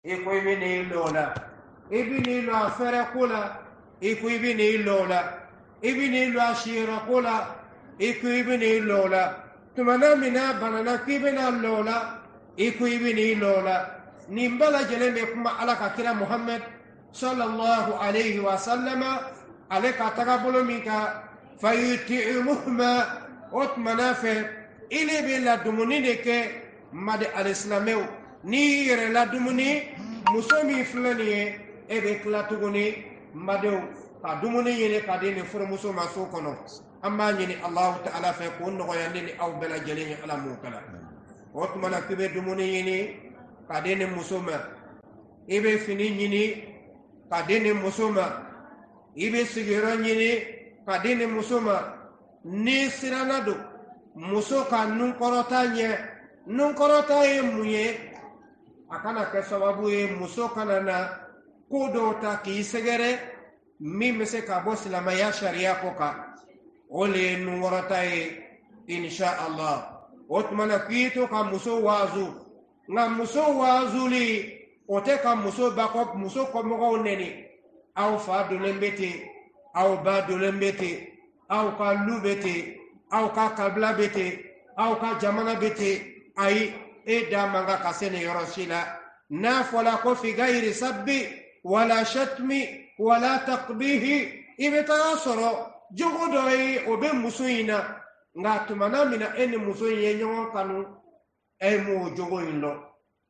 iko ibini lola ibini lo afere kula iko ibini lola ibini lo ashira kula iko ibini lola tumana mina banana kibina lola iko ibini lola nimbala jeleme kuma alaka kira Muhammad sallallahu alayhi wa sallama aleka tagabolo mika fayuti'umuhma otmana fe ile be la dumuni de ke made alislameu ni yere la dumuni musomi fulani e be klatuguni madeu ka dumuni yene ka de ne furo muso maso kono amma nyini Allah ta'ala fe ko no yande ni aw bela jeli ala mukala otmana kibe dumuni yene ka de ne musoma ibe fini nyini ka de ne musoma ibe sigiro nyini ka de ne musoma ni siranado muso ka nunkorota nye nunkorota ye munye akana ke sababu ye muso kana na kodo ta ki segere mi mese ka bo silamaya sharia ko ka ole nunkorota ye insha Allah otmana kito ka muso wazu nga muso wazuli ote ka muso bakop muso ko mo neni aw fa do lembete aw ba do lembete aw ka lubete aw ka kabla bete aw ka jamana bete ay e da manga kasene yorosila na fola ko fi gairi sabbi wala shatmi wala taqbihi ibeta soro jogodo yi obe musuina nga tumana mina eni musuye nyon kanu e mo jogo indo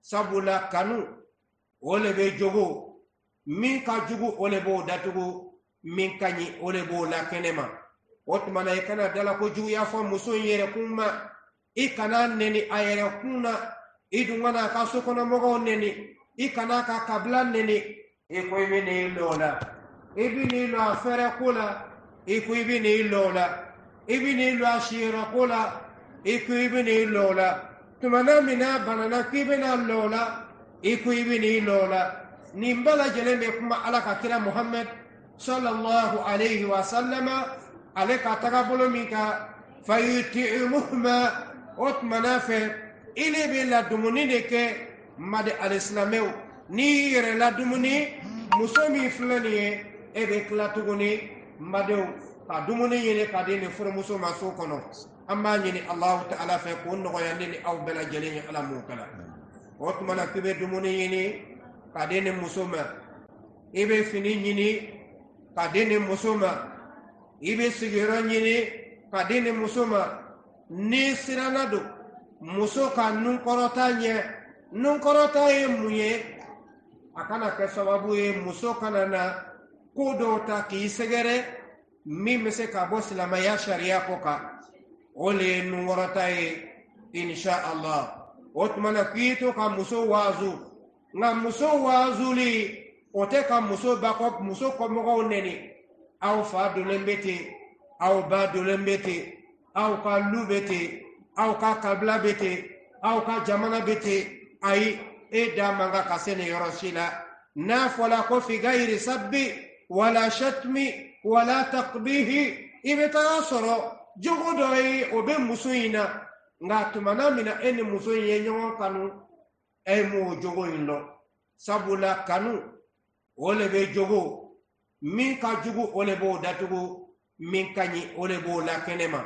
sabula kanu ole be jogo min ka jugu ole bo datugo min kanyi ole bo la kenema otmana ikana dala ko ju ya fo muso yere kuma ikana neni ayere kuna idungana ka sokono mogo neni ikana ka kabla neni iko ibini lola ibini lo afere kula iko ibini lola ibini lo ashira kula iko ibini lola tumana mina banana kibina lola iko ibini lola nimbala jeleme kuma alaka kira Muhammad sallallahu alayhi wa sallama aleka tagabolo mika fayuti'umuhma otmana fe ile be la dumuni de ke made alislameu ni yere la dumuni musomi fulani e be klatuguni madeu ka dumuni yene ka de ne furo muso maso kono amma nyini Allah ta'ala fe ko no yande ni aw bela jeli ala mukala otmana kibe dumuni yene ka de ne musoma ibe fini nyini ka de ne musoma ibe sigiro nyini ka de ne musoma ni siranado muso ka nunkorota nye nunkorota ye munye akana ke sababu ye muso kana na kodo ta ki segere mi mese ka bo silamaya sharia ko ka ole nunkorota ye insha Allah otmana kito ka muso wazu nga muso wazuli ote ka muso bakop muso ko mo neni aw fa do lembete aw ba do lembete aw ka lubete aw ka kabla bete aw ka jamana bete ay e da manga kasene yorosila na fola ko fi gairi sabbi wala shatmi wala taqbihi ibeta soro jogodo yi obe musuina nga tumana mina eni musuye nyon kanu e mo jogo indo sabula kanu ole be jogo min ka jugu ole bo datugo min kanyi ole bo la kenema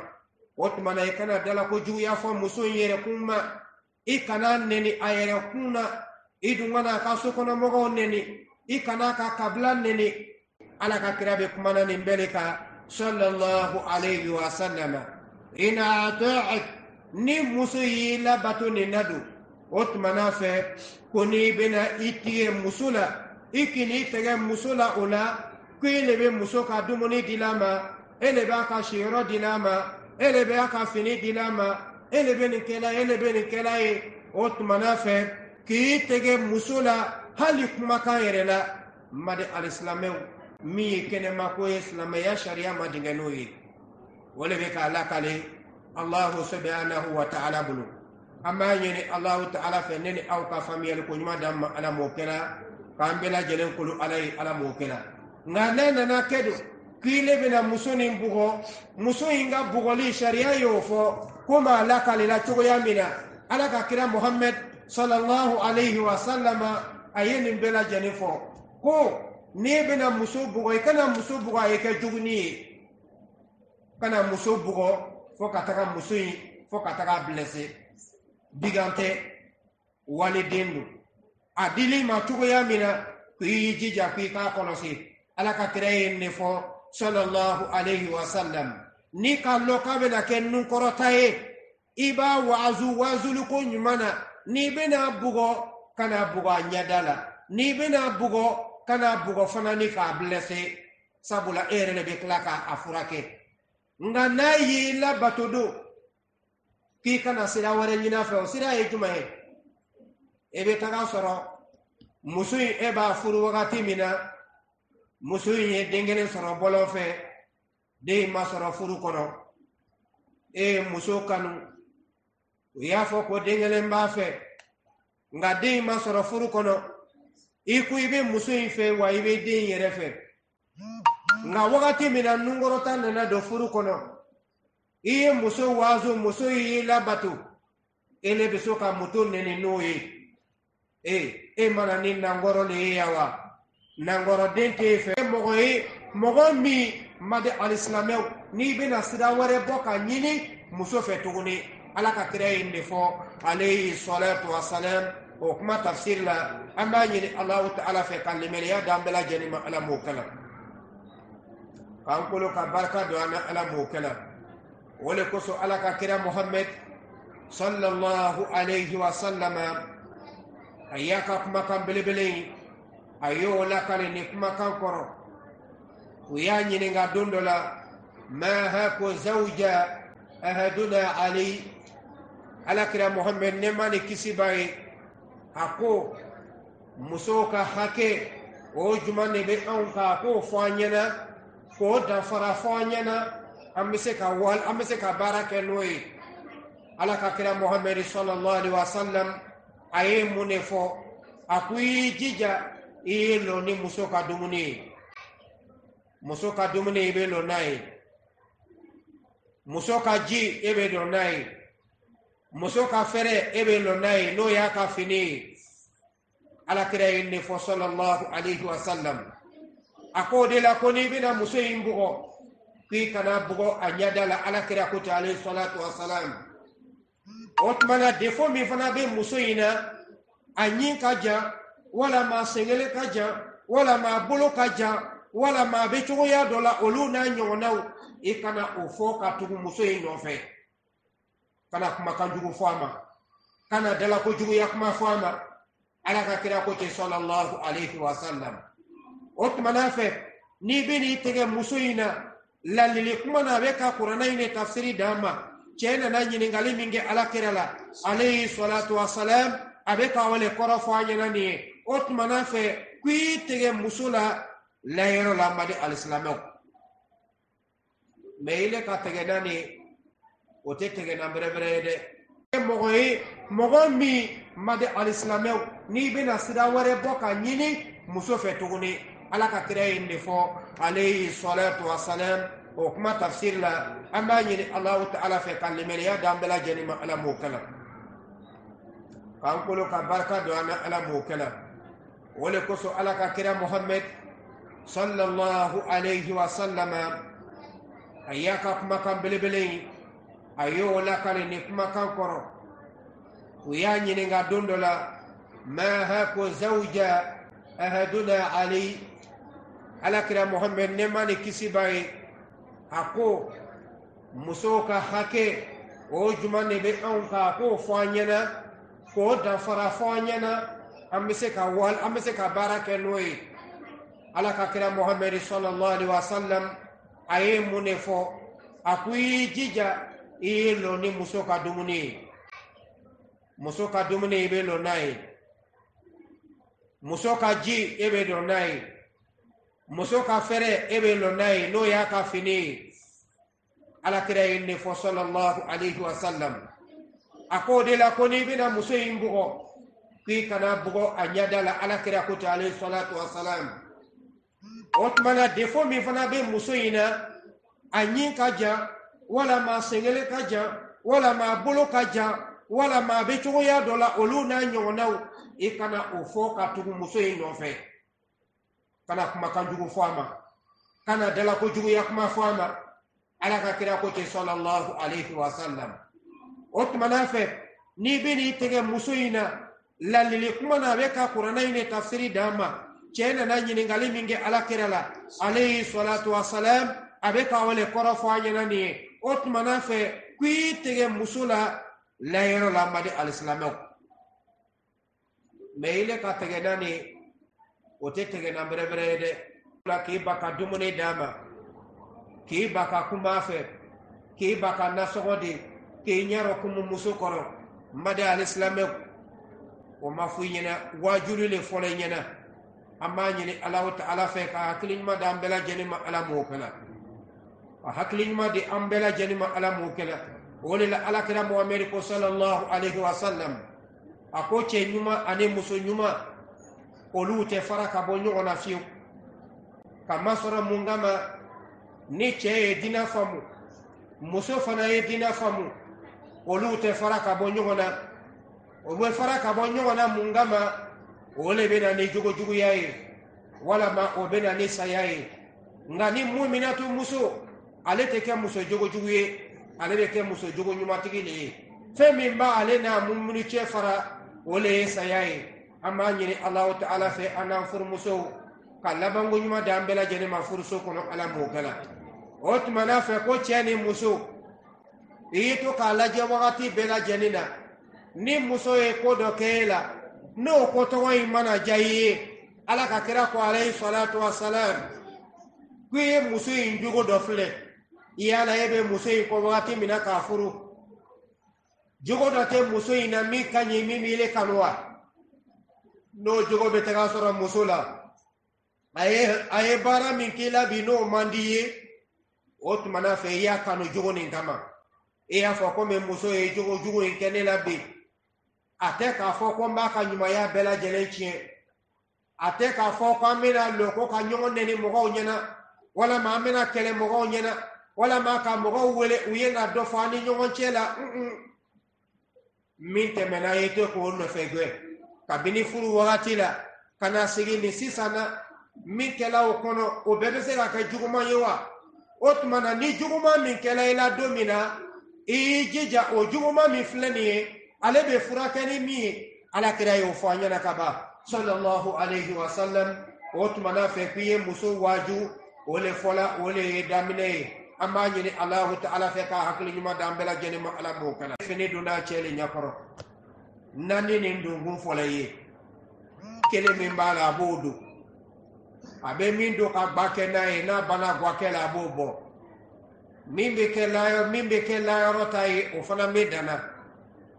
otmana ikana dala ko jugu ya fo muso yere kuma ikana neni ayere kuna idungana ka sokono mogo neni ikana ka kabla neni ala ka kirabe kumana ni mbele ka sallallahu alayhi wa sallam ina ta'at ni muso yila batuni nadu otmana fe koni bena itiye musula ikini tege musula ola kwile be muso ka dumuni dilama ele ba ka shiro dilama ele be aka fini dilama ele be ni kela e otmana fe ki tege musula hali kuma ka yerela made alislameu mi kene mako islamaya sharia madingeno yi wole be ka lakale Allah subhanahu wa ta'ala bulu amma yene Allah ta'ala fe neni aw ka famiyal ko nyuma dam ala mo kela kambela jelen kulu alai ala mo kela ngana na kedo kile bena musoni mbugo muso inga bugoli sharia yofo kuma lakale la chugo yamina ala ka kira Muhammad sallallahu alayhi wa sallama ayeni bela janifo ko ne bena muso bugo ikana muso bugo ayeke juguni kana muso bugo fo kataka muso yi fo kataka blessé digante walidendu adili ma tugoya mina kuyi jija kuyi ka kolosi ala ka kiraye ne fo sallallahu alayhi wa sallam ni kallo kabe na ken nun korotaye iba wazulu ko nyumana ni bena bugo kana bugo nyadala ni bena bugo kana bugo fanani ka blessé sabula erene be klaka afurake nga nayi la batodo ki kana sira wara nyina fe sira e jumae ebe taga soro musuyi eba furu wakati mina musuyi ye dengene soro bolo fe de ma soro furu kono muso kanu ya fo ko dengene mba fe nga de ma soro furu kono iku ibe musuyi fe wa ibe de yere fe nga wakati mina nungorota nana do furu kono iye muso wazo muso yi labatu ele beso ka muto nene noye mana ni nangoro le yawa nangoro dente fe mogo mi made alislamew ni bena sida ware boka nyini muso fe tuguni ala ka kira inde fo alayhi salatu wassalam o kuma tafsir la amba nyini allah ta'ala fe kalimele ya dambela janima ala mukala kankolo ka barka do ana ala mukala wala koso ala ka kira muhammad sallallahu alayhi wa sallama ayaka kuma kan belebele ayo la kale ni kuma kan koro uya nyini nga dondola ma hako zawja ahaduna ali ala kira muhammad ne mani kisibai ako musoka hake o jumane be anka ko fanyana ko da fara fanyana amise ka baraka noy ala ka kira muhammad sallallahu alaihi wasallam aye munefo akui jija ilo ni musoka dumuni ibe lo nai musoka ji ebe lo nai musoka fere ebe lo nai no ya ka fini ala kira inni fo sallallahu alaihi wasallam akode la koni bina muso imbugo ki kana bugo anyadala ala kira ko ta alayhi salatu wassalam otmana defo mi fana be muso ina anyin kaja wala ma sengele kaja wala ma bolo kaja wala ma be chogo ya dola oluna nyonaw ikana ofo ka tugu muso ino fe kana kuma kanjugu fama kana dala ko jugu yakma fama ala ka kira ko te sallallahu alayhi wasallam otmana fe ni bini tege muso ina lalili kuma na be ka qur'ana ine tafsiri dama chena na nyini ngali minge ala kira la alayhi salatu wassalam abe ka wale korofo anyana ni otmana fe kui tege musula la yero la made alislamo meile ka tege nani o te tege na brebre de mogo mi made alislamo ni bina sida ware boka nyini muso fe tuguni ala ka kira inde fo alayhi salatu wassalam o kuma tafsir la amba nyini allah ta'ala fe kalimele ya dambela janima ala mukala kankolo ka barka do ana ala mukala wala koso ala ka kira muhammad sallallahu alayhi wa sallama ayaka kuma kan belebele ayo la kale ni kuma kan koro uya nyini nga dondola ma hako zawja ahaduna ali ala kira muhammad ne mani kisibai ako musoka hake o jumane be anka ko fanyana ko da fara fanyana amise ka baraka noy ala ka kira muhammad sallallahu alaihi wasallam aye munefo akui jija ilo ni musoka dumuni be lo nai musoka ji ebe lo nai musoka fere ebe lo nai no ya ka fini ala kira inni fo sallallahu alaihi wasallam akode la koni bina muso imbugo ki kana bugo anyadala ala kira ko ta alayhi salatu wassalam otmana defo mi fana be muso ina anyin kaja wala ma sengele kaja wala ma bolo kaja wala ma be chogo ya dola oluna nyonaw i kana o fo ka tugu muso in nɔfɛ kana kumakan jugu fɔ a ma kana dala ko juguya kuma fɔ a ma ala ka kira ko ten sallallahu alaihi wasallam o tumana fɛ n'i bɛ n'i tɛgɛ muso in na lalili kuma na a bɛ ka kuranɛ in de tafsiri d'a ma cɛ nana ɲininkali min kɛ ala kira la alayhi salatu wasalam a bɛ ka wale kɔrɔ fɔ a ɲɛna nin ye o tumana fɛ k'i tɛgɛ muso la layɔrɔ la madi alisilamɛw mɛ ile ka tɛgɛ na ni o tɛ tɛgɛ na bɛrɛbɛrɛ ye dɛ la k'i ba ka dumuni d'a ma k'i ba ka kuma fɛ k'i ba ka nasɔgɔ di k'i ɲɛrɔ kumu muso kɔrɔ madi alisilamɛw o ma fɔ i ɲɛna waajuri le fɔlɔ i ɲɛna an b'a ɲini alahu ta'ala fɛ ka hakili ɲuman di an bɛɛ lajɛlen ma ala m'o kɛ la ka hakili ɲuman di an bɛɛ lajɛlen ma ala m'o kɛ la o de la alakira muhamɛdi ko sallallahu alaihi wasallam a ko cɛ ɲuman ani muso ɲuman olu tɛ fara ka bɔ ɲɔgɔn na fiyewu kamasɔrɔ mun kama ni cɛ ye diinɛ faamu muso fana ye diinɛ faamu olu tɛ fara ka bɔ ɲɔgɔn na o bɛ fara ka bɔ ɲɔgɔn na mun kama o le bɛ na ni jogojuguya ye walama o bɛ na ni saya ye nka ni muminatu muso ale tɛ kɛ muso jogojugu ye ale bɛ kɛ muso jogo ɲumatigi de ye fɛn min b'ale n'a mumini cɛ fara o le ye saya ye an b'a ɲini alahu ta'ala fɛ an n'an furumusow ka labanko ɲuman di an bɛɛ lajɛlen ma furuso kɔnɔ ala m'o kɛ la o tumana fɛ ko cɛ ni muso i y'i to k'a lajɛ wagati bɛɛ lajɛlen na ni muso ye ko dɔ kɛ e la n'o ko tɔgɔ in mana diya i ye ala ka kira ko alayhi salatu wasalam k'i ye muso in jogo dɔ filɛ yala e bɛ muso in kɔ wagati min na k'a furu jogo dɔ tɛ muso in na min ka ɲi min b'ile kanu wa n'o jogo bɛ taga sɔrɔ muso la a ye baara min k'i la bi n'o man di ye o tumana fɛ i y'a kanu jogo nin kama i y'a fɔ komi muso ye jogo jugu in kɛ ne la bi a tɛ k'a fɔ ko n b'a ka ɲumanya bɛɛ lajɛlen tiɲɛ a tɛ k'a fɔ ko an bɛna lɔ ko ka ɲɔgɔn nɛni mɔgɔw ɲɛna walama an bɛna kɛlɛ mɔgɔw ɲɛna walama ka mɔgɔw wele u ye ka dɔ fɔ an ni ɲɔgɔn cɛ la min tɛmɛna ye to k'o nɔfɛ gɛ kabini furu wagati la ka na segin ni sisan na min kɛla o kɔnɔ o bɛɛ bɛ se ka kɛ juguman ye wa o tuma na ni juguman min kɛla i la don min na i y'i jija o juguman min filɛ nin ye ale bɛ furakɛ ni min ye alakira y'o fɔ an ɲɛna ka ban sallallahu alaihi wasallam o tuma na fɛ k'i ye muso waaju o le fɔla o le ye daminɛ ye an b'a ɲini alahu ta'ala fɛ ka hakili ɲuman di an bɛɛ lajɛlen ma ala m'o kɛla fini donna cɛ le ɲɛkɔrɔ naani nin donkun fɔlɔ ye kelen min b'a la a b'o don a bɛ min don ka gba kɛ n'a ye n'a banna guwakɛ la a b'o bɔ min bɛ kɛ layɔrɔ ta ye o fana bɛ danna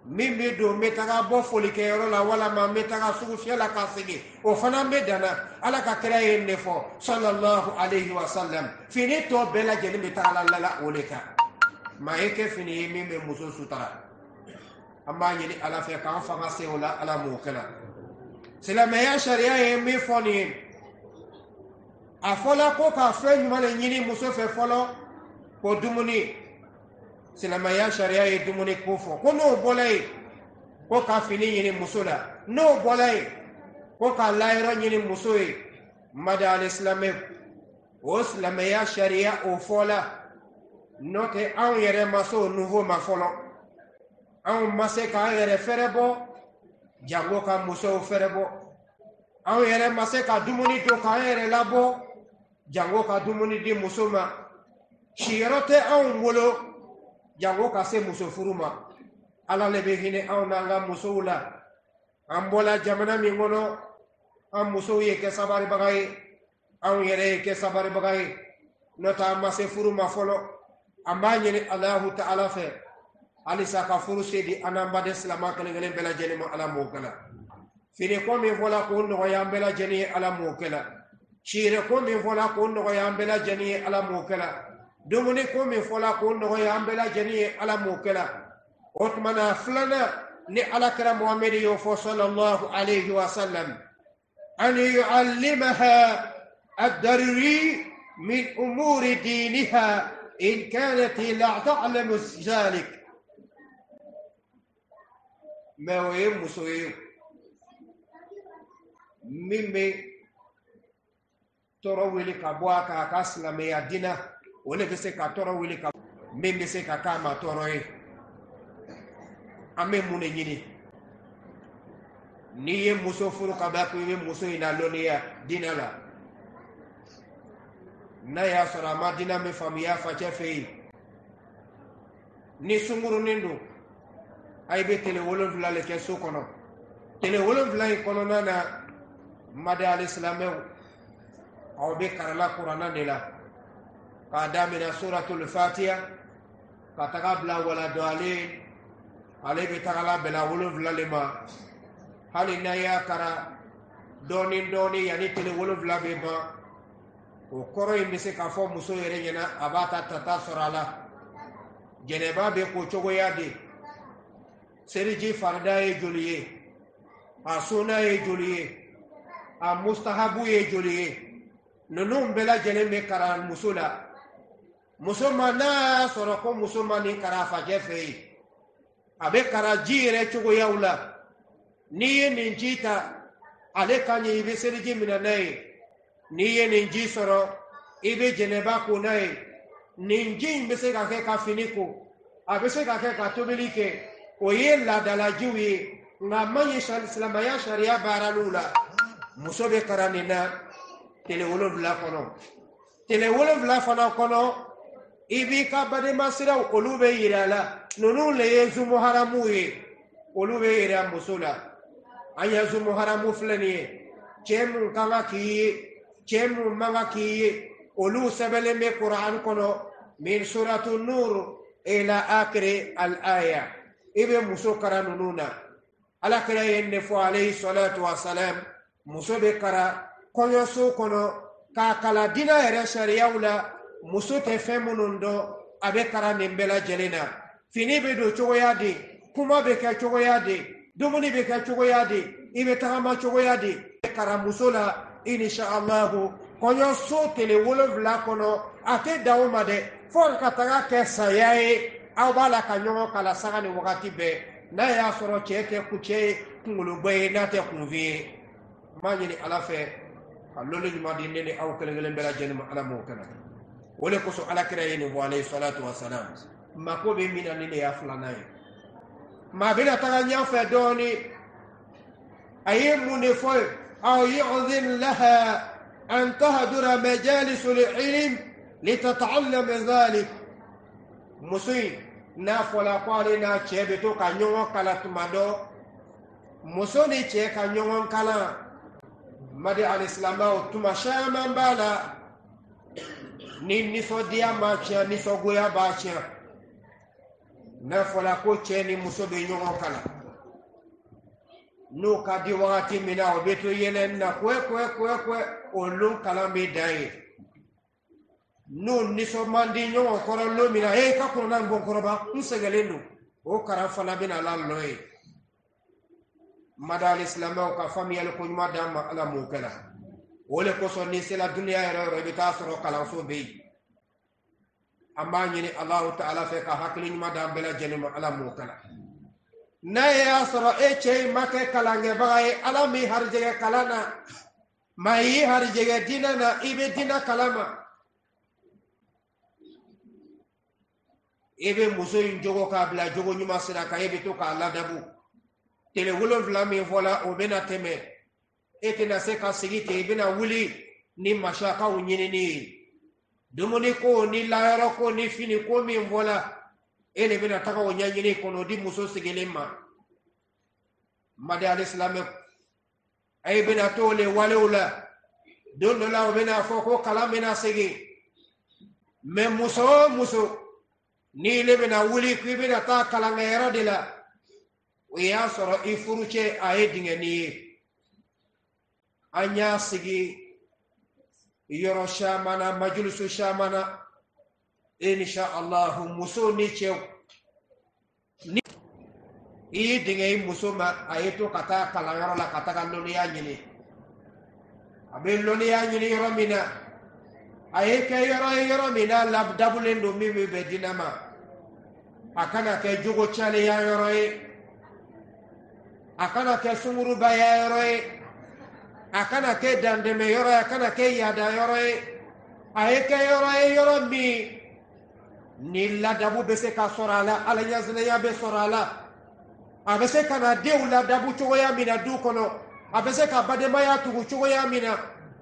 min bɛ don n bɛ taga bɔ folikɛyɔrɔ la walama n bɛ taga sugu fiyɛ la ka segin o fana bɛ danna ala ka kira ye ne fɔ sallallahu alaihi wasallam fini tɔ bɛɛ lajɛlen bɛ taga lala o de kan maa ye kɛ fini ye min bɛ muso sutura an b'a ɲini ala fɛ k'an fanga se o la ala m'o kɛ la silamɛya sariya ye min fɔ nin ye a fɔla ko ka fɛn ɲuman de ɲini muso fɛ fɔlɔ ko dumuni silamɛya sariya ye dumuni ko fɔ ko n'o bɔla yen ko ka fini ɲini muso la n'o bɔla yen ko ka layɔrɔ ɲini muso ye madi alisilamɛ o silamɛya sariya o fɔla n'o tɛ anw yɛrɛ ma se o nouveau ma fɔlɔ anw ma se k'an yɛrɛ fɛrɛ bɔ jango ka musow fɛrɛ bɔ anw yɛrɛ ma se ka dumuni don k'an yɛrɛ labɔ jango ka dumuni di muso ma siyɔrɔ tɛ anw bolo jango ka se muso furu ma ala le bɛ hinɛ anw n'an ka musow la an bɔla jamana min kɔnɔ an musow ye kɛ sabaribaga ye anw yɛrɛ ye kɛ sabaribaga ye n'o tɛ an ma se furu ma fɔlɔ an b'a ɲini alahu ta'ala fɛ halisa ka furu se di an n'an baden silamɛ kelen kelen bɛɛ lajɛlen ma ala m'o kɛ la fini ko min fɔla k'o nɔgɔya an bɛɛ lajɛlen ye ala m'o kɛ la siyɛrɛ ko min fɔla k'o nɔgɔya an bɛɛ lajɛlen ye ala m'o kɛ la dumuni ko min fɔla k'o nɔgɔya an bɛɛ lajɛlen ye ala m'o kɛ la o tuma na filanan ni alakira muhamɛdi y'o fɔ sallallahu alaihi wasallam an yu'allimaha ad-daruri min umuri diniha in kanat la ta'lamu zalik mɛ o ye muso ye min bɛ tɔɔrɔ wele ka bɔ a kan a ka silamɛya diinɛ o de bɛ se ka tɔɔrɔ wele ka min bɛ se ka k'a ma tɔɔrɔ ye an bɛ mun de ɲini n'i ye muso furu ka ban ko i bɛ muso in ladɔnniya diinɛ la n'a y'a sɔrɔ a ma diinɛ min faamuya facɛ fɛ yen ni sunkurunin don a bɛ tile 7 de kɛ so kɔnɔ tile 7 in kɔnɔna na madi alisilamɛw aw bɛ karala kuranna de la k'a daminɛ suratul fatiha ka taga bila waladɔlen ale bɛ tagala bɛla 7 de ma hali n'a y'a kara dɔɔni dɔɔni yanni tile 7 bɛ ban o kɔrɔ in bɛ se k'a fɔ muso yɛrɛ ɲɛna a b'a ta tata sɔrɔ a la jɛnɛba bɛ ko cogoya de seliji farida ye joli ye a sunna ye joli ye a mustahabu ye joli ye ninnu bɛɛ lajɛlen bɛ kara muso la muso ma n'a y'a sɔrɔ ko muso ma nin kara facɛ fɛ yen a bɛ kara ji yɛrɛ cogoyaw la n'i ye nin ji ta ale ka ɲɛ i bɛ seliji minɛ n'a ye n'i ye nin ji sɔrɔ i bɛ jɛnɛba ko n'a ye nin ji in bɛ se ka kɛ ka fini ko a bɛ se ka kɛ ka tobili kɛ o ye laadalajiw ye nka man ɲi silamɛya sariya baaraliw la muso bɛ kara nin na tile 7 kɔnɔ tile 7 fana kɔnɔ i b'i ka badenma siraw olu bɛ yira a la ninnu le ye zumu haramu ye olu bɛ yira muso la an ye zumu haramu filɛ nin ye cɛ mun kan ka k'i ye cɛ mun man ka k'i ye olu sɛbɛnlen bɛ kuran kɔnɔ min suratu nur ila akiri al-aya i bɛ muso kara ninnu na alakira ye ne fɔ alayhi salatu wa salam muso bɛ kara kɔɲɔso kɔnɔ k'a kala diinɛ yɛrɛ sariyaw la muso tɛ fɛn minnu dɔn a bɛ kara nin bɛɛ lajɛlen na fini bɛ don cogoya di kuma bɛ kɛ cogoya di dumuni bɛ kɛ cogoya di i bɛ tagama cogoya di kara muso la insha allahu kɔɲɔso tile 7 kɔnɔ a tɛ dan o ma dɛ fo ka taga kɛ saya ye aw b'a la ka ɲɔgɔn kala saga ni wagati bɛɛ n'a y'a sɔrɔ cɛ tɛ cɛ kunkologɔ ye n'a tɛ kunfin ye n b'a ɲini ala fɛ ka lɔli ɲuman di ne ni aw kelen kelen bɛɛ lajɛlen ma ala m'o kɛnɛ o de kosɔn alakira ye nin fɔ alayhi salatu wa salam mako bɛ min na ni ne y'a 2nan ye maa bɛna taga ɲɛfɛ dɔɔni a ye mun de fɔ aw yu'dhin laha an tahdura majalisul ilm litata'allam dhalik muso in n'a fɔla ko ale n'a cɛ bɛ to ka ɲɔgɔn kala tuma dɔ muso ni cɛ ka ɲɔgɔn kalan madi alisilamɛw tuma caman b'a la ni nisɔndiya ma tiɲɛ nisɔngoya b'a tiɲɛ n'a fɔla ko cɛ ni muso bɛ ɲɔgɔn kalan n'o ka di wagati min na o bɛ to yɛlɛnni na kɔɛ olu kalan bɛ dan ye n'o nisɔn man di ɲɔgɔn kɔrɔ lon min na ka kɔnɔna bɔ kɔrɔba n sɛgɛlen don o kalan fana bɛna la nɔ ye madi alisilamɛw ka faamuyali ko ɲuman d'an ma ala m'o kɛ la o de kosɔn n'i sera duniya yɛrɛ yɔrɔ i bɛ taa sɔrɔ kalanso bɛ yen an b'a ɲini alahu ta'ala fɛ ka hakili ɲuman d'an bɛɛ lajɛlen ma ala m'o kɛ la n'a y'a sɔrɔ e cɛ in ma kɛ kalankɛbaga ye ala m'i harijɛgɛ kalan na maa y'i harijɛgɛ diinɛ na i bɛ diinɛ kalan ma i bɛ muso in jogo k'a bila jogo ɲuman sira kan e bɛ to k'a ladabu tile 7 min fɔla o bɛna tɛmɛ e tɛna se ka sigi ten i bɛna wuli ni masakaw ɲinini ye dumuni ko ni layɔrɔ ko ni fini ko min fɔla e de bɛna taga o ɲɛɲini kɔnɔ di muso sigilen ma madi alisilamɛ a ye bɛna to le walew la don dɔ la o bɛna fɔ ko kalan bɛna segin mɛ muso o muso n'i le bɛna wuli k'i bɛna taa kalankɛyɔrɔ de la o y'a sɔrɔ i furucɛ a ye dingɛnni ye an y'a sigi yɔrɔ caman na majlisu caman na insha allahu muso ni cɛw ni i ye dingɛ i muso ma a ye to ka taa kalanyɔrɔ la ka taga lɔnniya ɲini a bɛ lɔnniya ɲini yɔrɔ min na a ye kɛ yɔrɔ ye yɔrɔ min na dabulen don min bɛ bɛn diinɛ ma a kana kɛ jogo caleya yɔrɔ ye a kana kɛ sungurubaya yɔrɔ ye akana ke dandeme yoro akana ke yada yoro ayeke yoro mi ni ladabu bese ka sorala ala yazna ya be sorala abese kana dew ladabu cogoya mina du kono abese ka bademaya tugu cogoya mina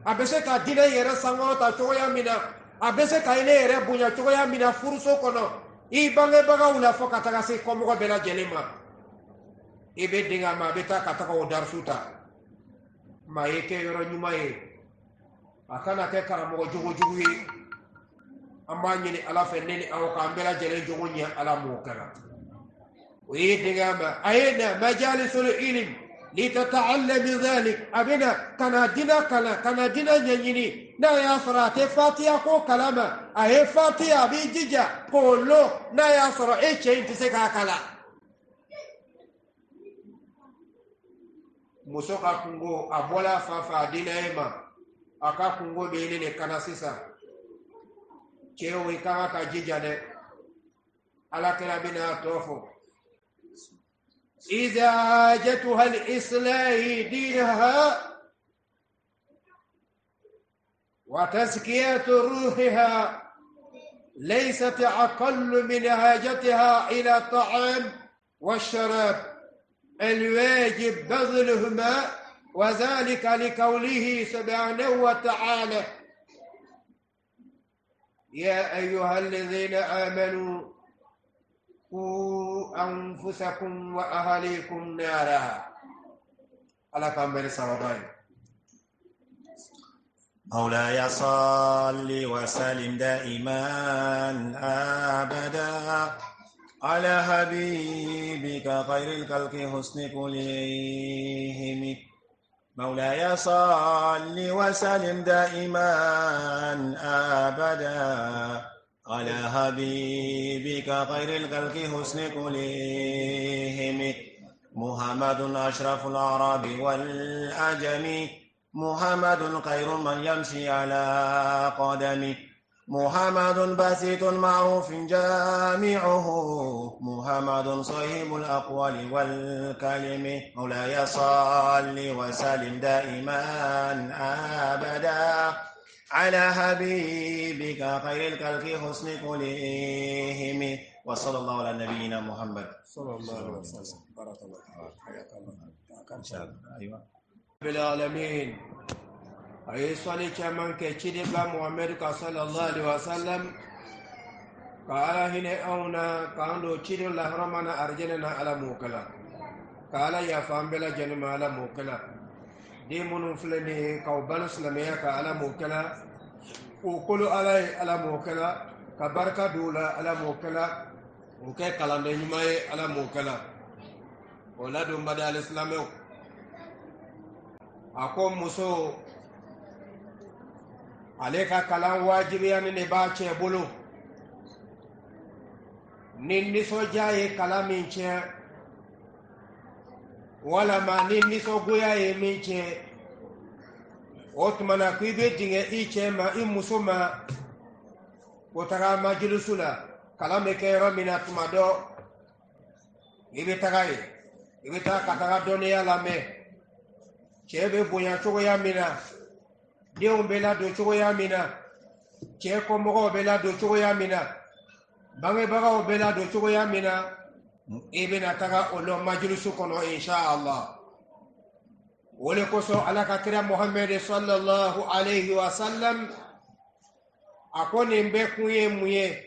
abese ka dina yere sangorota cogoya mina abese ka ine yere bunya cogoya mina furuso kono i bange baga wula fo ka taga se komogo bela jelema ibe dinga ma beta ka taga o darsuta ma yeke yoro nyuma ye akana ke karamogo jugu ye amma nyini ala fe neni aw ka ambela jele jogo nya ala mo kala وي دغاما اين مجالس العلم لتتعلم ذلك ابنا كان دينا نيني نا يا صرات فاتيا كو كلاما اي فاتيا بيجيجا كولو نا يا صرا اي شيء تسكا كلا musoka kungo abola fafa dina ema aka kungo bele ne kana sisa cheo ikama ka jijade ala kala bina tofo إذا حاجتها الإصلاح دينها وتزكية روحها ليست أقل من حاجتها إلى الطعام والشراب الواجب بذلهما وذلك لقوله سبحانه وتعالى يا أيها الذين آمنوا قوا أنفسكم وأهليكم نارا على كامل سوابين مولاي صل وسلم دائما أبدا على حبيبك خير الخلق حسن كلهم مولاي صل وسلم دائما أبدا على حبيبك خير الخلق حسن كلهم محمد أشرف الأعراب والأجم محمد خير من يمشي على قدم محمد بسيط معروف جامعه محمد صاحب الأقوال والكلم مولاي صل وسلم دائما أبدا على حبيبك خير الخلق حسن كلهم وصلى الله على نبينا محمد صلى الله عليه وسلم بارك الله حياك الله ان شاء الله ايوه بالعالمين اي صلي كمان كيدي با محمد صلى الله عليه وسلم قال هنا اونا كاندو تشيد الله رمنا ارجلنا على موكلا قال يا فام بلا جنم على موكلا دي منو فلني كوبان سلميا على موكلا وكل على موكلا كبركه دولا على موكلا وكي كلام نيماي على موكلا ولا دوم بدا الاسلام اكو مسو عليك كلام واجبيان ني باچه بولو نين سو جاي كلام انچه wala ma ni so goya e meche otmana kuibe dinge iche ma imusoma otara majlusula kalame ke ramina tumado ibe tagaye ibe ta katara doni ala me chebe boya chogo ya mina de umbela do chogo ya mina che ko mo bela do chogo ya mina bange baga o bela do chogo ya mina ibe na taga olo majlisu kono inshallah wole ko so ala ka kira muhammad sallallahu alayhi wa sallam akoni mbe kuye muye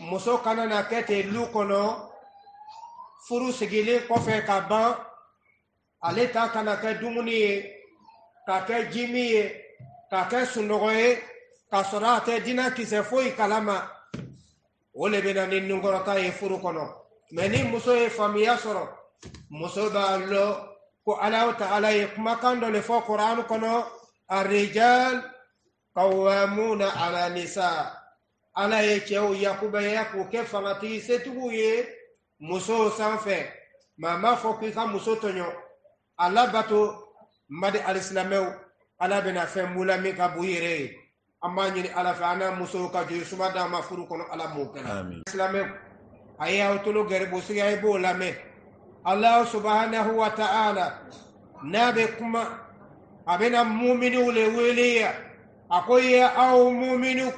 muso kana na kete lu kono furu sigile ko fe ka ban ale ta kana ka dumuni ka ka jimi ka ka sunogoye ka sorate dina kise foi kalama wole bena ni ngorota e furu kono meni muso e famiya soro muso ba lo ko ala ta'ala yakma kando le fo qur'an kono ar-rijal qawwamuna ala nisa ala ye chew yakuba yaku ke fangati setuye muso sanfe mama fo ki ka muso tonyo ala bato made al-islamew ala bena fe mula mi ka buyere amma nyini ala fa ana muso ka je suma da ma furu kono ala mo kana amin islamew aya utulu gerbo siya ibo lame Allah subhanahu wa ta'ala nabe kuma abena mu'minu le weleya akoye aw mu'minu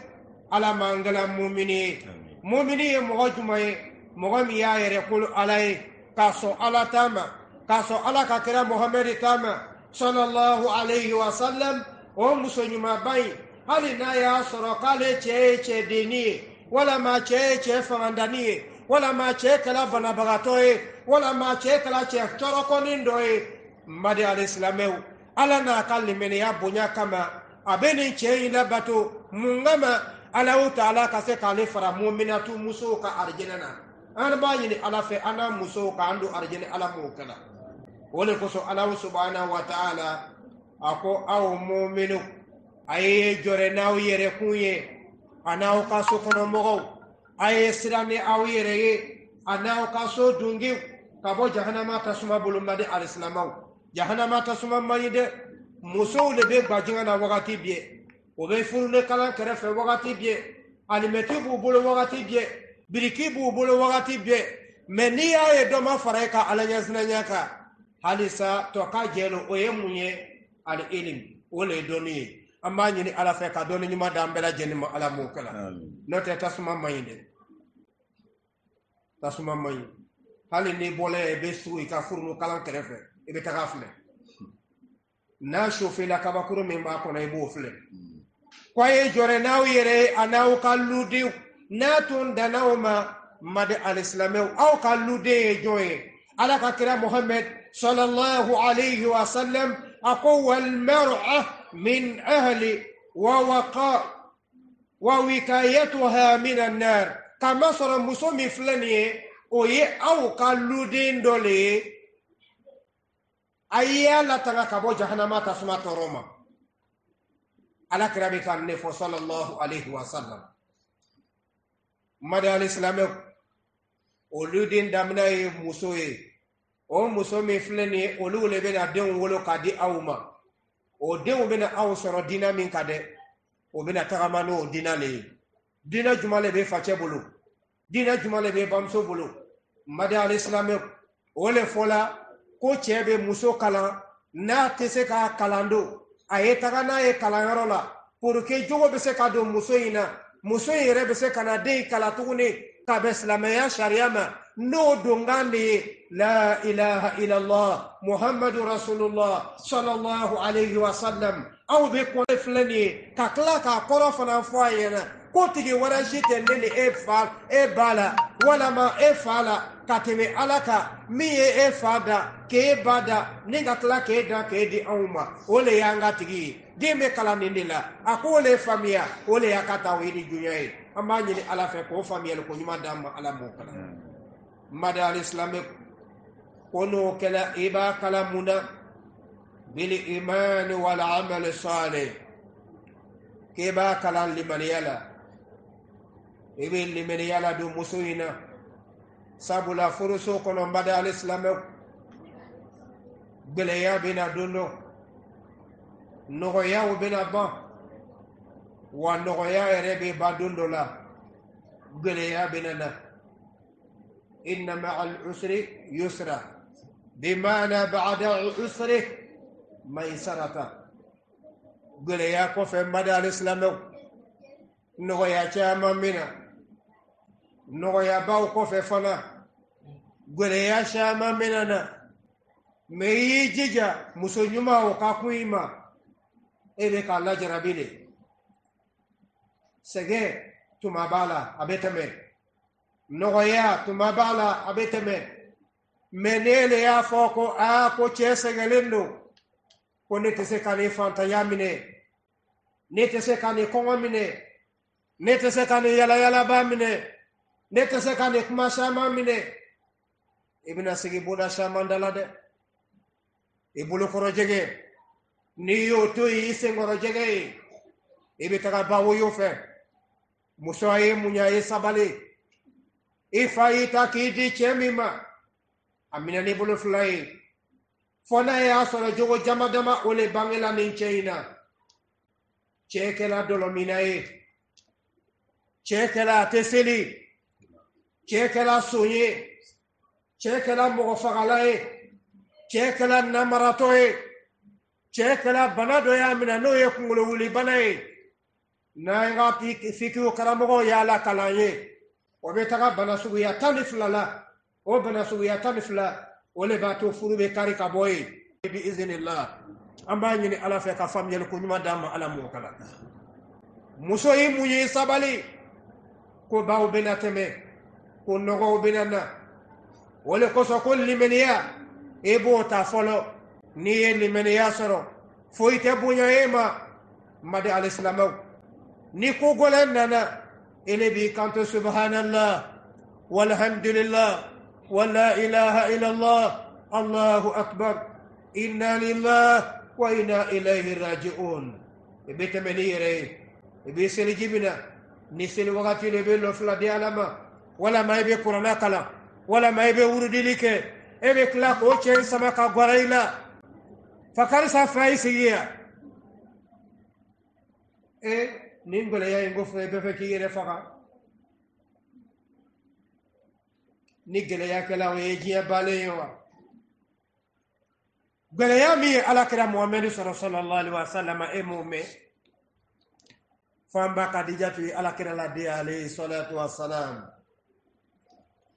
ala mangala mu'mini mu'mini mo jumaye mo mi ya yere kul alay kaso ala tama kaso ala ka kira muhammad tama sallallahu alayhi wa sallam o musonyuma bay hali na ya soro kale che dini wala ma che fangandani wala ma che kala bana bagatoy wala ma che kala che toroko nindoy madi al-islamew ala na kalimene ya bonya kama abeni che ila bato mungama ala ta'ala ka se kale fara mu'minatu muso ka arjinana an bayini ala fe ana muso ka andu arjini ala mo kala wala ko so ala subhanahu wa ta'ala ako aw mu'minu aye jore naw yere kunye anaw ka so kono mogo aye sirane aw yere ye anaw ka so dungi ka bo jahannama tasuma bulumadi al-islamaw jahannama tasuma mayide muso le be gbajinga na wakati bie o be furune kala kerefe wakati bie alimeti bu bolo wakati bie biriki bu bolo wakati bie menia ye doma fareka alanya zinanyaka halisa to ka jelo o ye munye al ilim wole doni amma nyini ala fe ka doni nyuma dambela jenima ala mo kala note tasuma mayinde tasuma mayi hali ni bole be suyi ka furnu kala kerefe e be tagafle na shofe la kabakuru memba ko na ibo fle kwaye jore naw yere anaw kaludi natun danawma mad al-islamew aw kaludi joye ala ka kira muhammad sallallahu alayhi wa sallam aqwa al-mar'a min ahli wa waqa wa wikayatuha min an-nar kama sara musumi flani oye aw kaludi ndole ayya la tanga kabo jahannama tasma toroma ala kirabi kan nefo sallallahu alayhi wa sallam mada al-islam oludin damna musoye o muso mi fleni olule bena den wolo kadi awma o den bena aw soro dina min kade o bena tagamano dina le dina jumale be fache bulu dina jumale be bamso bulu mada al-islam ole fola ko chebe muso kala na tese ka kalando aye tagana e kalangaro la pour que jogo be se ka do muso yere be se kana de kala tuguni ka be islamaya shariama no dongande la ilaha illa allah muhammadur rasulullah sallallahu alayhi wa sallam aw be ko flani ka kala ka korofana foyena ko tigi wara jite ndeni e bala wala ma e fala kateme alaka miye e fada ke bada ninga kala ke da ke di auma ole yanga tigi dime kala nindila akole famia ole yakata widi junyai amani ni ala fe ko famia ko nyuma dam ala mo kala mada al-islamic kono kala iba kala muna bil iman wal amal salih ke ba kala liman yala ibe liman yala do musuina sabula furuso kono mada al-islam geleya bina duno nogoya bina ba wa nogoya rebe badundo la geleya bina na inna ma'al usri yusra bimana ba'da usri maisarata geleya ko fe mada al-islam nogoya chama mina nogoya baw ko fe fana geleya chama mina na meyi jija muso nyuma o ka kuima ebe ka la jarabile sege tumabala abeteme nogoya tumabala abeteme menele ya foko a ko chesegelendo ko ne tese kane fanta yamine ne tese kane kongomine ne tese kane yala ba mine ne tese kane kuma shama mine ibna sigi boda shama ndala de ibulu koro jege ni yo to yi sengoro jege ibe taga bawo yo fe muso aye munya ye sabale ifa kidi chemima amina ni bulu flai fona ya soro jogo jamadama ole bangela ni cheina chekela dolomina ye chekela teseli chekela sonye chekela mogofagala ye chekela namaratoe cɛ kɛla bana dɔ y'a minɛ n'o ye kunkolo wuli bana ye n'an ka fikiw karamɔgɔw y'a la kalan ye o bɛ taga bana suguya 12 la o bana suguya 12 o le b'a to furu bɛ kari ka bɔ yen bi izinillah an b'a ɲini ala fɛ ka faamuyali ko ɲuman d'an ma ala m'o kala muso yi mun ye sabali ko baw bɛna tɛmɛ ko nɔgɔw bɛna na o le kosɔn ko limaniya e b'o ta fɔlɔ n'i ye limaniya sɔrɔ foyi tɛ bonya e ma madi alisilamɛw ni ko gɔlɛn nana ele b'i kanto subhanallah walhamdulillah wala ilaha illallah allahu akbar inna lillahi wa inna ilayhi raji'un e bɛ tɛmɛ ni yɛrɛ ye e bɛ seli jibina ni seli wagati le bɛ lɔfila di ala ma walama e bɛ kuranna kalan walama e bɛ wurudili kɛ e bɛ tila k'o cɛ sama ka gwara i la fa karisa fa i sigi yan nin gɛlɛya in ko fɔ e bɛ fɛ k'i yɛrɛ faga ni gɛlɛya kɛla o ye diɲɛ baalen ye wa gɛlɛya min ye alakira muhamadu sɔrɔ sallallahu alaihi wasallam e m'o mɛn fo an ba kadija to ye alakira la den alayhi salatu wassalam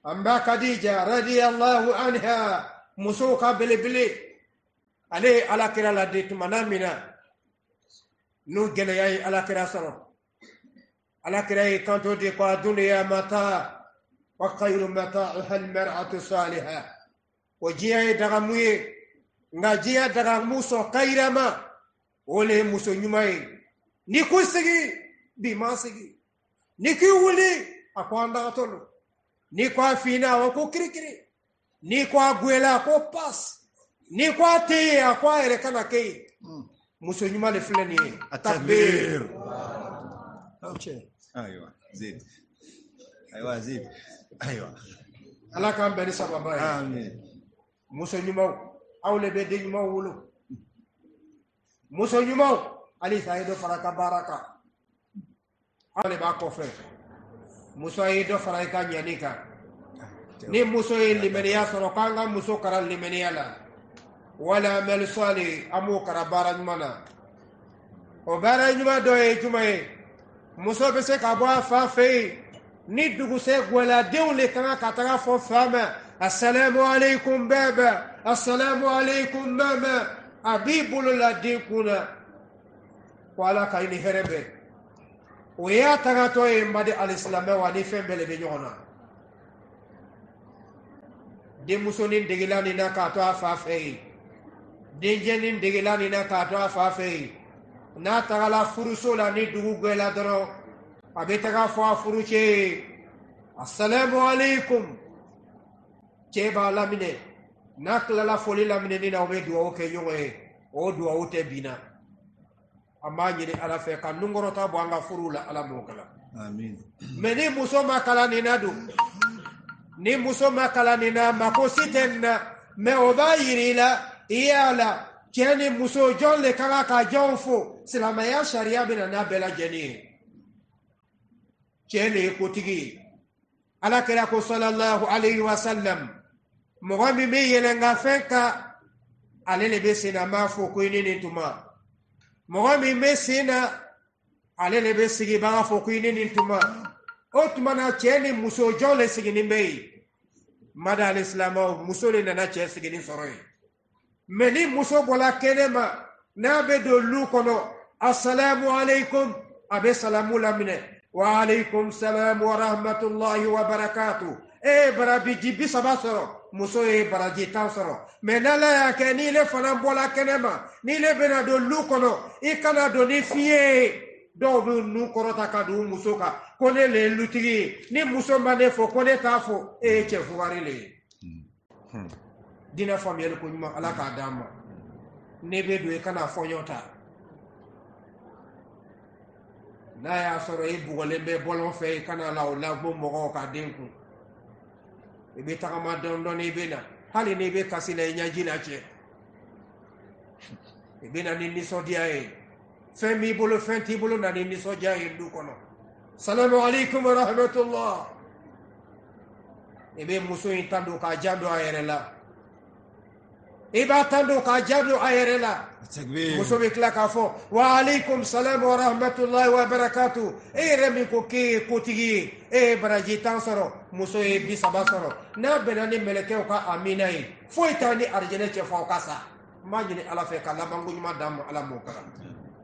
an ba kadija radiyallahu anha musow ka belebele ale ye alakira la den tumana min na n'o gɛlɛya ye alakira sɔrɔ alakira ye kanto de ko a duniya mata wa khayru mata'uha al-mar'atu salihah o diɲɛ ye dagamu ye nka diɲɛ dagamu sɔn kayrama o le ye muso ɲuman ye ni ko sigi bi ma sigi ni k'i wuli a ko an dagatɔ lo ni ko a fina a ko kirikiri ni ko a gwela a ko pas ni ko a tɛ ye a ko a yɛrɛ kana kɛ ye muso ɲuman le filɛ nin ye takbir ayiwa zid ayiwa zid ayiwa ala k'an bɛn ni sababa ye amin muso ɲumanw aw le bɛ den ɲumanw wolo muso ɲumanw halisa a ye dɔ fara ka baara kan aw le b'a kɔfɛ muso ye dɔ fara i ka ɲani kan ni muso ye limaniya sɔrɔ k'an ka muso kara limaniya la wala amɛli sɔli an b'o kara baara ɲuman na o baara ɲuman dɔ ye jumɛn ye muso bɛ se ka bɔ a fa fɛ yen ni dugusɛ gwɛladenw le kan ka taga fɔ fa ma assalamu alaikum baba assalamu alaikum mama a b'i bolo la den kun na ko ala ka i ni hɛrɛ bɛn o y'a tagatɔ ye n badi alisilamɛw ani fɛn bɛɛ le bɛ ɲɔgɔn na denmusonin degela nin na k'a to a fa fɛ yen denjɛnin degela nin na k'a to a fa fɛ yen n'a tagala furuso la ni dugu gwɛla dɔrɔn a bɛ taga fɔ a furucɛ ye assalamu alaikum cɛ b'a laminɛ n'a tilala foli laminɛni na o bɛ dugawu kɛ ɲɔgɔn ye o dugawu tɛ binna an b'a ɲini ala fɛ ka nunkɔrɔta bɔ an ka furuw la ala m'o kala amin mɛ ni muso ma kalan nin na dun ni muso ma kalan nin na mako si tɛ nin na mɛ o b'a yiri la i y'a la cɛ ni muso jɔn le ka kan ka jɔn fo silamɛya sariya bɛ na n'a bɛɛ lajɛlen ye cɛ le ye kotigi ye ala kira ko sallallahu alaihi wasallam mɔgɔ min bɛ yɛlɛn ka fɛn kan ale le bɛ sen na n b'a fɔ ko i ni nin tuma mɔgɔ min bɛ sen na ale le bɛ sigi b'a fɔ ko i ni nin tuma o tuma na cɛ ni muso jɔn le sigilen bɛ yen mada alisilamɛw muso le nana cɛ sigilen sɔrɔ yen mɛ ni muso bɔra kɛnɛ ma n'a bɛ don lu kɔnɔ assalamu alaikum a bɛ salamu laminɛ wa alaikum salam wa rahmatullahi wa barakatuh baraji 30 sɔrɔ muso ye baraji 10 sɔrɔ mɛ n'ala y'a kɛ n'i le fana bɔra kɛnɛ ma n'i le bɛna don lu kɔnɔ i kana don ni fiɲɛ ye dɔw bɛ nu kɔrɔta ka don muso kan ko ne le ye lutigi ye ni muso ma ne fɔ ko ne t'a fɔ e ye cɛ fugari le ye dinɛ faamuyali ko ɲuman ala k'a d'an ma ne bɛ don i kana fɔɲɔ ta n'a y'a sɔrɔ i bugɔlen bɛ bɔlɔn fɛ i kana la o labɔ mɔgɔw ka den kun i bɛ tagama dɔɔnin dɔɔnin i bɛ na hali n'i bɛ kasi la i ɲɛji la cɛ i bɛ na ni nisɔndiya ye fɛn b'i bolo fɛn t'i bolo na ni nisɔndiya ye du kɔnɔ salamu alaikum wa rahmatullah i bɛ muso in tan don k'a jan don a yɛrɛ la iba tando ka jadu ayerela muso be kila k'a fɔ wa alaikum salam wa rahmatullahi wa barakatuh e yɛrɛ min ko k'e ye kotigi ye e ye baraji 10 sɔrɔ muso ye 30 sɔrɔ n'a bɛnna ni mɛlɛkɛw ka amina ye foyi t'a ni arijɛnɛ cɛ fɔ ka sa n b'a ɲini ala fɛ ka labanko ɲuman d'an ma ala m'o kalan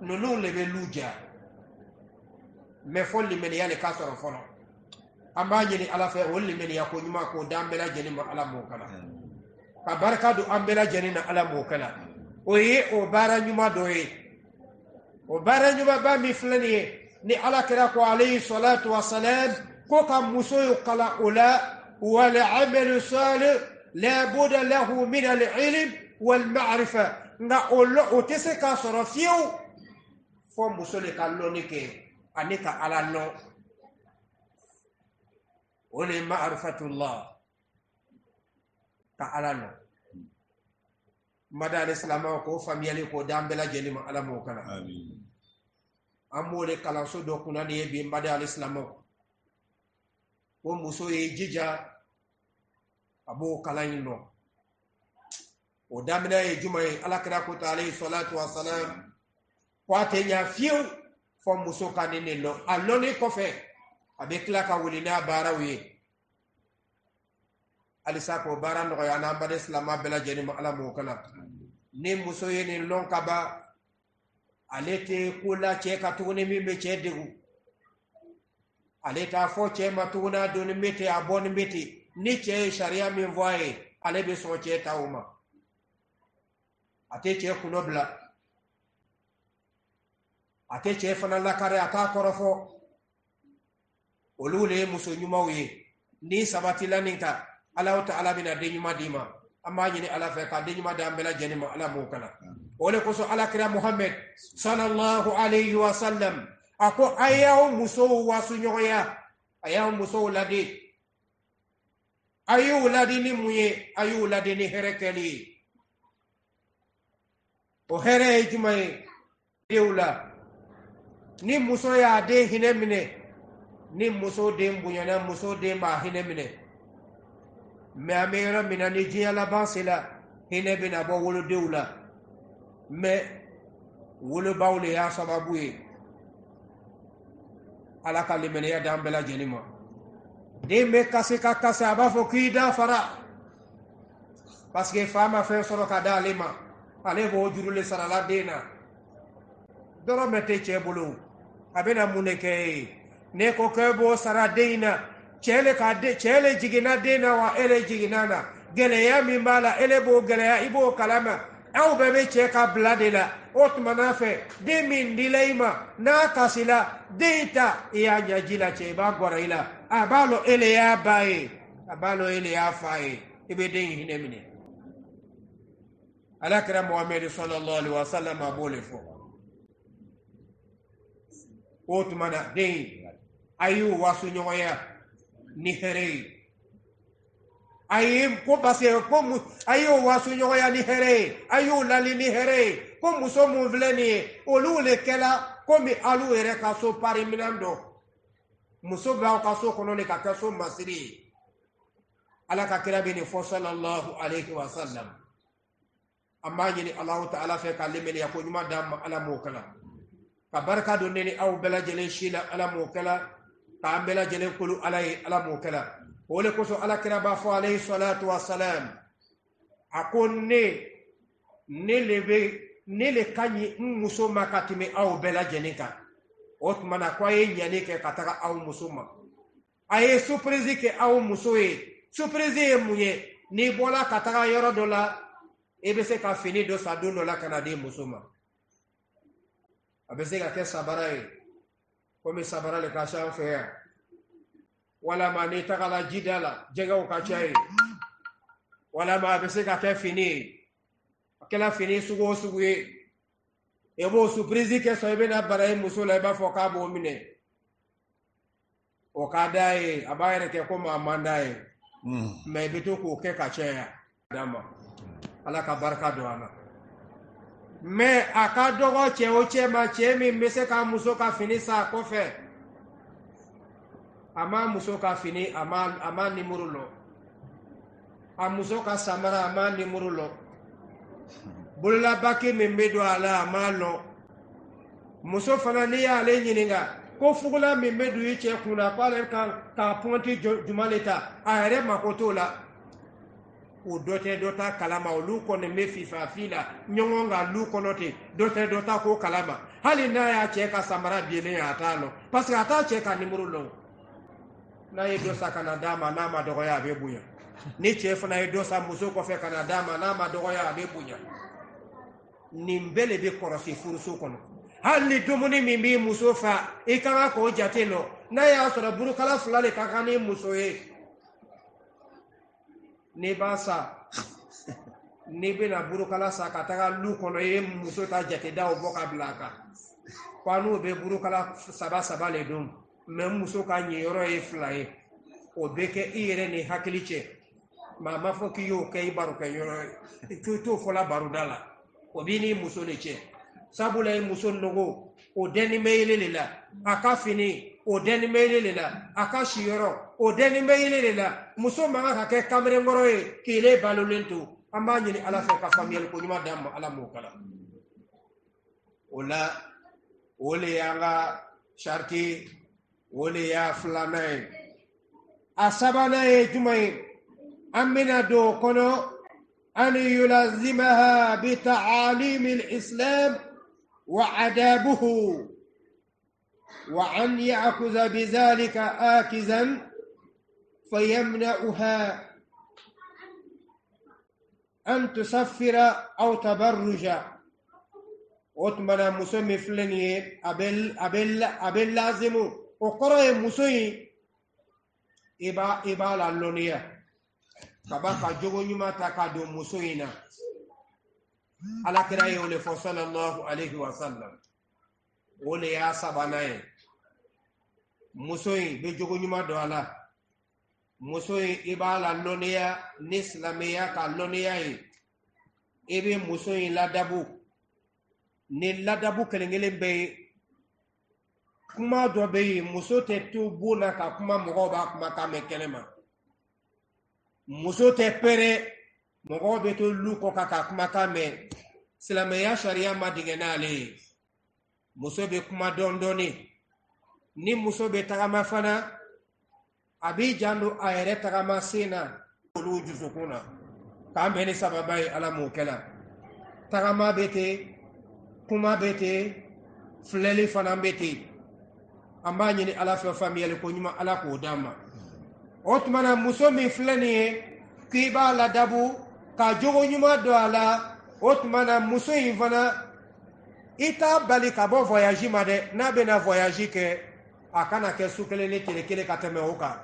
ninnu le bɛ lu diya mais fo limaniya le ka sɔrɔ fɔlɔ an b'a ɲini ala fɛ o limaniya ko ɲuman k'o d'an bɛɛ lajɛlen ma ala m'o kalan ka barika don an bɛɛ lajɛlen na ala m'o kalan o ye o baara ɲuman dɔ ye o baara ɲuman ba min filɛ nin ye ni ala kɛra ko alayhi salatu wa salam ko ka muso y'u kalan o la wal amalu salih la budda lahu min al ilm wal ma'rifa nga o tɛ se k'a sɔrɔ fiyewu fo muso le ka lɔnni kɛ ani ka ala lɔn o le ma'rifatullah ka ala lɔn mada alislama ko famiyali ko d'an bɛɛ lajɛlen ma ala m'o kalan an b'o de kalanso dɔ kunna ni ye bi mada alislama ko muso ye jija a b'o kalan in lɔn o daminɛ ye juma ye alakira ko ta alayhi salatu wa salam ko a tɛ ɲa fiyewu fɔ muso ka nin de lɔn a lɔnni kɔfɛ a bɛ tila ka wuli n'a baaraw ye alisa ko baara nɔgɔya n'an bada silama bɛɛ lajɛlen ma ala m'o kalan ni muso ye nin lɔn ka ban ale tɛ ko la cɛ ka tuguni min bɛ cɛ degun ale t'a fɔ cɛ ma tuguni a donni bɛ ten a bɔni bɛ ten ni cɛ ye sariya min fɔ a ye ale bɛ sɔn cɛ ta o ma a tɛ cɛ kulo bila a tɛ cɛ fana lakari a t'a kɔrɔfɔ olu le ye muso ɲumanw ye ni sabatila nin kan ala ta'ala bɛna den ɲuman d'i ma an b'a ɲini ala fɛ ka den ɲuman d'an bɛɛ lajɛlen ma ala m'o kalan o de kosɔn alakira muhammed sallallahu alayhi wa sallam a ko a y'aw musow wasu ɲɔgɔnya a y'aw musow ladi a y'u ladi ni mun ye a y'u ladi ni hɛrɛ kɛli ye o hɛrɛ ye jumɛn ye denw la ni muso y'a den hinɛ minɛ ni muso den bonyana muso den b'a hinɛ minɛ mais an bɛ yɔrɔ min na ni diɲɛ laban sera hinɛ bɛna bɔ wolodenw la mais wolobaw le y'a sababu ye ala ka limaniya d'an bɛɛ lajɛlen ma den bɛ kasi ka kasi a b'a fɔ k'i da fara parce que fa ma fɛn sɔrɔ ka d'ale ma ale b'o juru le sarala den na dɔrɔmɛ tɛ cɛ bolo a bɛna mun de kɛ ye ne ko k'e b'o sara den in na cɛ le jiginna den na wa e le jiginna na gɛlɛya min b'a la e le b'o gɛlɛya i b'o kalama aw bɛɛ bɛ cɛ ka bila de la o tuma n'a fɛ den min dila i ma n'a kasila den ta i y'a ɲaji la cɛ i b'a gɔrɔ i la a b'a lɔ e le y'a ba ye a b'a lɔ e le y'a fa ye i bɛ den in hinɛ minɛ alakira muhammed sallallahu alaihi wa sallam a b'o le fɔ o tuma na den a y'u wasu ɲɔgɔnya ni hɛrɛ ye a ye ko parce que ko a y'u wasu ɲɔgɔnya ni hɛrɛ ye a y'u lali ni hɛrɛ ye ko muso mun filɛ nin ye olu le kɛla komi alu yɛrɛ ka so pariminɛn dɔ muso b'aw ka so kɔnɔ de ka kɛ so masiri ye ala ka kira bɛ nin fɔ sallallahu alaihi wa sallam an b'a ɲini alahu ta'ala fɛ ka limaniya ko ɲuman d'an ma ala m'o kalan ka barika don ne ni aw bɛɛ lajɛlen si la ala m'o kalan k'an bɛɛ lajɛlen kolo ala ye ala m'o kalan o de kosɔn ala kira b'a fɔ alayhi salatu wa salam a ko ne le ka ɲi n muso ma ka tɛmɛ aw bɛɛ lajɛlen kan o tuma na ko a ye ɲani kɛ ka taga aw muso ma a ye surprise kɛ aw muso ye surprise ye mun ye n'i bɔra ka taga yɔrɔ dɔ la i bɛ se ka fini dɔ san don dɔ la ka na di muso ma a bɛ se ka kɛ sabara ye komi sabara le ka ca an fɛ yan walama n'i tagala jida la jɛgɛw ka ca ye walama a bɛ se ka kɛ fini ye a kɛra fini sugu o sugu ye i b'o surprise kɛ sɔn i bɛna bara i muso la i b'a fɔ k'a b'o minɛ o ka d'a ye a b'a yɛrɛ kɛ komi a man d'a ye mais i bɛ to k'o kɛ ka caya d'a ma ala ka barika don a la mais a ka dɔgɔ cɛ o cɛ ma cɛ min bɛ se k'a muso ka fini san a kɔfɛ a ma muso ka fini a ma nimoro lɔ a muso ka samara a ma nimoro lɔ bolola bake min bɛ don a la a ma lɔn muso fana n'i y'ale ɲininka ko fugula min bɛ don i cɛ kun na k'ale kan k'a pɔnti juma le ta a yɛrɛ mako t'o la o dɔ tɛ dɔ ta kalama olu kɔni bɛ fifafi la ɲɔgɔn kan lu kɔnɔ ten dɔ tɛ dɔ ta ko kalama hali n'a y'a cɛ ka samara bilen a t'a lɔn parce que a t'a cɛ ka nimoro lɔn n'a ye dɔ sa ka na d'a ma n'a ma dɔgɔya a bɛ bonya ni cɛ fana ye dɔ sa muso kɔfɛ ka na d'a ma n'a ma dɔgɔya a bɛ bonya nin bɛɛ de bɛ kɔlɔsi furuso kɔnɔ hali ni dumuni min b'i muso fa i ka kan k'o jate lɔ n'a y'a sɔrɔ burukala 2 de ka kan ni muso ye n'i b'a sa n'i bɛna burukala sa ka taga lu kɔnɔ i ye muso ta jate da o bɔ ka bila a kan ko n'o bɛ burukala 3 le don mɛ muso ka ɲɛyɔrɔ ye 2 ye o bɛ kɛ i yɛrɛ ni hakili cɛ maa ma fɔ k'i y'o kɛ i barokɛyɔrɔ ye k'i t'o fɔla baroda la o b'i ni muso de cɛ sabula i muso nɔgɔ o dɛni bɛ yele de la a ka fini o dɛni bɛ yele de la a ka siyɔrɔ o dɛni bɛ yele de la muso man ka kɛ kamerenkɔrɔ ye k'ile balolen to an b'a ɲini ala fɛ ka faamuyali ko ɲuman d'an ma ala m'o kala o la o le y'an ka sariti o le y'a 2nan ye a 3nan ye jumɛn ye an bɛna don o kɔnɔ an yulazimaha bi ta'alimi al-islam wa adabuhu wa an ya'khudha bi dhalika akizan fayamna'uha an tusaffira aw tabarruja otmana muso min filɛ nin ye a bɛ lazimu o kɔrɔ ye muso in i b'a la lɔnniya ka ba ka jogo ɲuman ta ka don muso in na alakira ye o le fɔ sallallahu alaihi wa sallam o le y'a 3nan ye muso in bɛ jogo ɲuman don a la muso in i b'a la lɔnniya ni silamɛya ka lɔnniya ye i bɛ muso in ladabu ni ladabu kelen-kelen bɛ ye kuma dɔ bɛ yen muso tɛ to bon na ka kuma mɔgɔw b'a kumakan mɛn kɛnɛ ma muso tɛ pɛrɛ mɔgɔw bɛ to lu kɔ ka kumakan mɛn silamɛya sariya ma dingɛ n'ale ye muso bɛ kuma dɔɔni ni muso bɛ tagama fana a b'i janto a yɛrɛ tagama sen na olu dusukun na k'an bɛn ni sababa ye ala m'o kɛla tagama bɛ ten kuma bɛ ten filɛli fana bɛ ten an b'a ɲini ala fɛ faamuyali ko ɲuman ala k'o d'an ma o tuma na muso min filɛ nin ye k'i b'a ladabu ka jogo ɲuman don a la o tuma na muso in fana i t'a bali ka bɔ voyage ma dɛ n'a bɛna voyage kɛ a kana kɛ su kelen ni tile kelen ka tɛmɛ o kan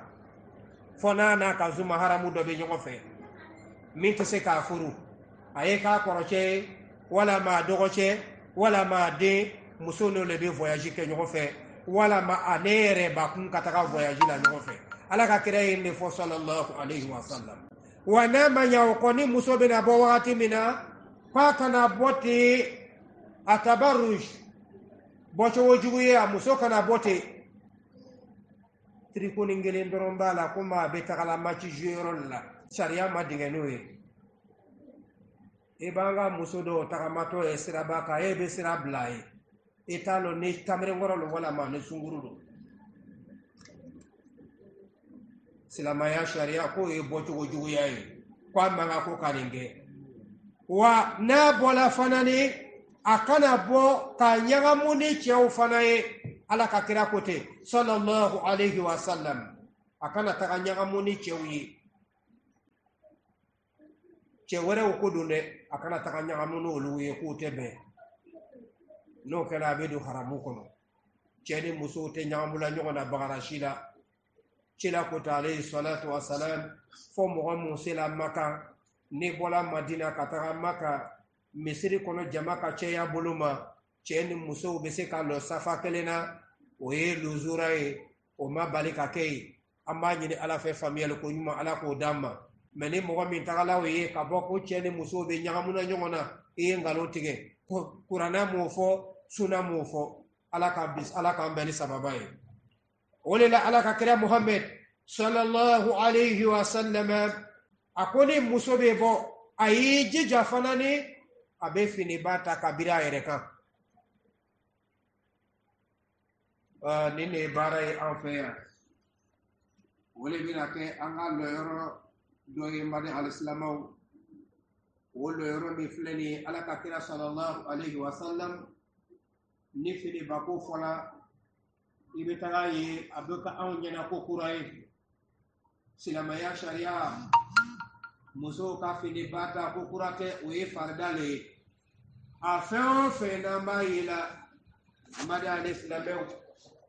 fɔ n'a ka zuma haramu dɔ bɛ ɲɔgɔn fɛ min tɛ se k'a furu a ye k'a kɔrɔcɛ ye walama a dɔgɔcɛ walama a den muso n'o le bɛ voyage kɛ ɲɔgɔn fɛ walama ale yɛrɛ bakun ka taga voyage la ɲɔgɔn fɛ ala ka kira ye ne fɔ sallallahu alaihi wa sallam wa n'a ma ɲɛ o kɔ ni muso bɛna bɔ wagati min na k'a kana bɔ ten a tabarruj bɔcogo jugu ye a muso kana bɔ ten tirikonin kelen dɔrɔn b'a la komi a bɛ tagala match jouer yɔrɔ de la sariya ma dingɛ n'o ye i b'an ka muso dɔw tagamatɔ ye siraba kan e bɛ sira bila a ye i t'a lɔn ni kamerenkɔrɔ don walama ni sunkuru don silamɛya sariya k'o ye bɔcogo juguya ye ko a man kan ko ka nin kɛ wa n'a bɔla fana ni a kana bɔ ka ɲagamu ni cɛw fana ye ala ka kira ko ten sallallahu alaihi wa sallam a kana taga ɲagamu ni cɛw ye cɛ wɛrɛw ko don dɛ a kana taga ɲagamu n'olu ye k'o tɛ bɛn n'o kɛra a bɛ don haramu kɔnɔ cɛ ni musow tɛ ɲagamula ɲɔgɔn na bagara si la cila ko ta alayhi salatu wa salam fɔ mɔgɔ mun sela maka ni bɔla madina ka taga maka misiri kɔnɔ jama ka cɛya bolo ma cɛ ni musow bɛ se ka lɔ safa kelen na o ye luzura ye o ma bali ka kɛ ye an b'a ɲini ala fɛ faamuyali ko ɲuman ala k'o d'an ma mɛ ni mɔgɔ min tagala o ye ka bɔ ko cɛ ni musow bɛ ɲagamuna ɲɔgɔn na i ye nkalon tigɛ kuranɛ m'o fɔ suna m'o fɔ ala k'an bɛn ni sababa ye o de la ala ka kira muhammed sallallahu alaihi wa sallam a ko ni muso bɛ bɔ a y'i jija fana ni a bɛ finiba ta ka biri a yɛrɛ kan nin de ye baara ye an fɛ yan o de bɛna kɛ an ka lɔyɔrɔ dɔ ye mali alisilamɛw o lɔyɔrɔ min filɛ nin ye ala ka kira sallallahu alaihi wasallam ni finiba ko fɔla i bɛ taga ye a bɛ ka anw ɲɛna ko kura ye silamɛya sariya musow ka finiba ta ko kura tɛ o ye farida le ye a fɛn o fɛn n'an b'a ye la mali alisilamɛw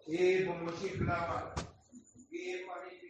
i ye bɔnbɔnsi bila wa i ye